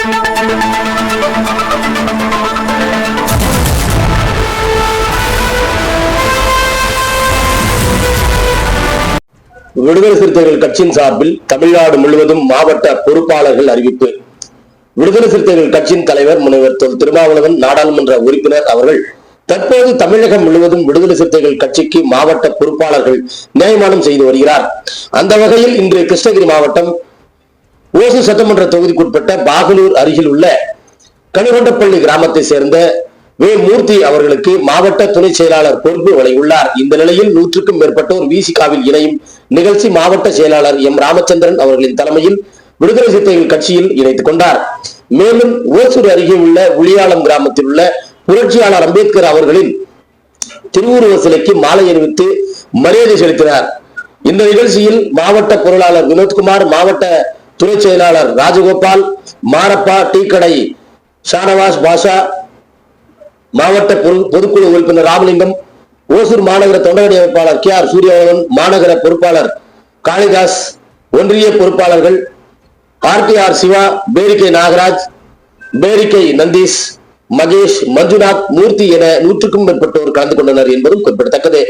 விடுதலை சிறுத்தைகள் கட்சியின் சார்பில் தமிழ்நாடு முழுவதும் மாவட்ட பொறுப்பாளர்கள் அறிவிப்பு. விடுதலை சிறுத்தைகள் கட்சியின் தலைவர் முனைவர் திருமாவளவன் நாடாளுமன்ற உறுப்பினர் அவர்கள் தற்போது தமிழகம் முழுவதும் விடுதலை சிறுத்தைகள் கட்சிக்கு மாவட்ட பொறுப்பாளர்கள் நியமனம் செய்து வருகிறார். அந்த வகையில் இன்று கிருஷ்ணகிரி மாவட்டம் ஓசூர் சட்டமன்ற தொகுதிக்குட்பட்ட பாகலூர் அருகில் உள்ள கனிகொண்டப்பள்ளி கிராமத்தை சேர்ந்த வே மூர்த்தி அவர்களுக்கு மாவட்ட துணை செயலாளர் பொறுப்பு வழங்கியுள்ளார். இந்த நிலையில் 100க்கும் மேற்பட்டோர் விசிகாவில் இணையும் நிகழ்ச்சி மாவட்ட செயலாளர் எம் ராமச்சந்திரன் அவர்களின் தலைமையில் விடுதலை சிறுத்தைகள் கட்சியில் இணைத்துக் கொண்டார். மேலும் ஓசூர் அருகே உள்ள உளியாளம் கிராமத்தில் உள்ள புரட்சியாளர் அம்பேத்கர் அவர்களின் திருவுருவ சிலைக்கு மாலை அணிவித்து மரியாதை செலுத்தினார். இந்த நிகழ்ச்சியில் மாவட்ட பொருளாளர் வினோத்குமார், மாவட்ட துணை செயலாளர் ராஜகோபால், மாரப்பா, டீக்கடை ஷானவாஸ் பாஷா, மாவட்ட பொதுக்குழு உறுப்பினர் ராமலிங்கம், ஓசூர் மாநகர தொண்டரடி அமைப்பாளர் KR சூரியவன், மாநகர பொறுப்பாளர் காளிதாஸ், ஒன்றிய பொறுப்பாளர்கள் RTR சிவா, பேரிக்கை நாகராஜ், பேரிக்கை நந்தீஷ், மகேஷ், மஞ்சுநாத், மூர்த்தி என 100க்கும் மேற்பட்டோர் கலந்து கொண்டனர் என்பதும் குறிப்பிடத்தக்கது.